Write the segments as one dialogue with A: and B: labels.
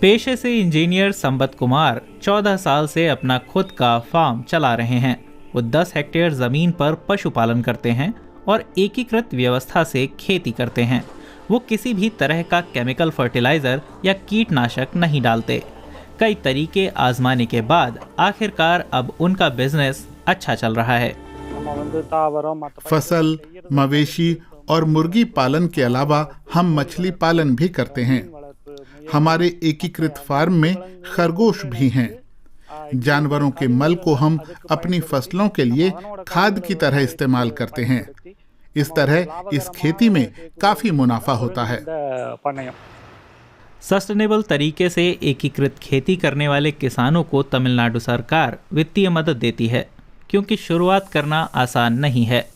A: पेशे से इंजीनियर संबत कुमार 14 साल से अपना खुद का फार्म चला रहे हैं। वो 10 हेक्टेयर जमीन पर पशुपालन करते हैं और एकीकृत व्यवस्था से खेती करते हैं। वो किसी भी तरह का केमिकल फर्टिलाइजर या कीटनाशक नहीं डालते। कई तरीके आजमाने के बाद आखिरकार अब उनका बिजनेस अच्छा चल रहा है।
B: फसल, मवेशी और मुर्गी पालन के अलावा हम मछली पालन भी करते हैं। हमारे एकीकृत फार्म में खरगोश भी हैं। जानवरों के मल को हम अपनी फसलों के लिए खाद की तरह इस्तेमाल करते हैं। इस तरह इस खेती में काफी मुनाफा होता है।
A: सस्टेनेबल तरीके से एकीकृत खेती करने वाले किसानों को तमिलनाडु सरकार वित्तीय मदद देती है, क्योंकि शुरुआत करना आसान नहीं है।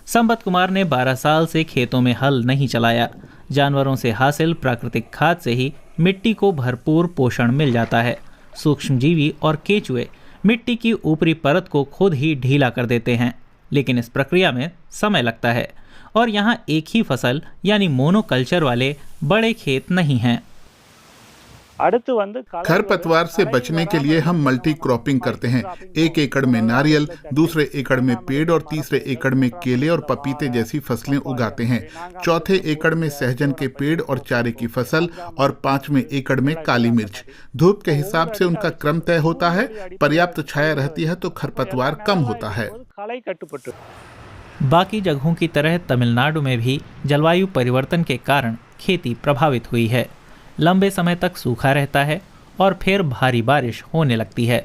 A: संबत कुमार ने 12 साल से खेतों में हल नहीं चलाया। जानवरों से हासिल प्राकृतिक खाद से ही मिट्टी को भरपूर पोषण मिल जाता है। सूक्ष्मजीवी और केंचुए मिट्टी की ऊपरी परत को खुद ही ढीला कर देते हैं, लेकिन इस प्रक्रिया में समय लगता है और यहाँ एक ही फसल यानी मोनोकल्चर वाले बड़े खेत नहीं हैं।
B: खरपतवार से बचने के लिए हम मल्टी क्रॉपिंग करते हैं। 1 एकड़ में नारियल, दूसरे एकड़ में पेड़ और तीसरे एकड़ में केले और पपीते जैसी फसलें उगाते हैं। चौथे एकड़ में सहजन के पेड़ और चारे की फसल और 5वें एकड़ में काली मिर्च। धूप के हिसाब से उनका क्रम तय होता है। पर्याप्त छाया रहती है तो खरपतवार कम होता है।
A: बाकी जगहों की तरह तमिलनाडु में भी जलवायु परिवर्तन के कारण खेती प्रभावित हुई है। लंबे समय तक सूखा रहता है और फिर भारी बारिश होने लगती है।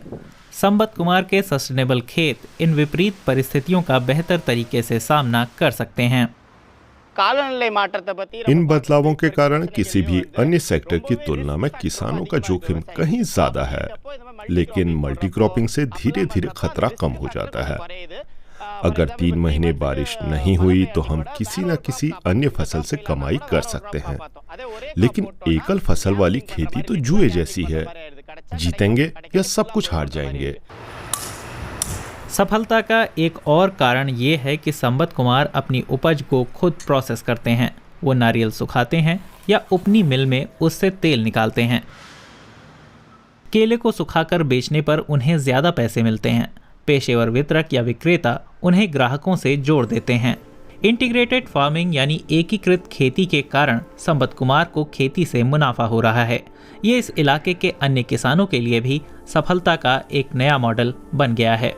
A: संबत कुमार के सस्टेनेबल खेत इन विपरीत परिस्थितियों का बेहतर तरीके से सामना कर सकते हैं।
C: इन बदलावों के कारण किसी भी अन्य सेक्टर की तुलना में किसानों का जोखिम कहीं ज्यादा है, लेकिन मल्टीक्रॉपिंग से धीरे धीरे खतरा कम हो जाता है। अगर 3 महीने बारिश नहीं हुई तो हम किसी न किसी अन्य फसल से कमाई कर सकते हैं, लेकिन एकल फसल वाली खेती तो जुए जैसी है। जीतेंगे या सब कुछ हार जाएंगे।
A: सफलता का एक और कारण ये है कि संबत कुमार अपनी उपज को खुद प्रोसेस करते हैं। वो नारियल सुखाते हैं या उपनी मिल में उससे तेल निकालते हैं। केले को सुखाकर बेचने पर उन्हें ज्यादा पैसे मिलते हैं। पेशेवर वितरक या विक्रेता उन्हें ग्राहकों से जोड़ देते हैं। इंटीग्रेटेड फार्मिंग यानी एकीकृत खेती के कारण संबत कुमार को खेती से मुनाफा हो रहा है। ये इस इलाके के अन्य किसानों के लिए भी सफलता का एक नया मॉडल बन गया है।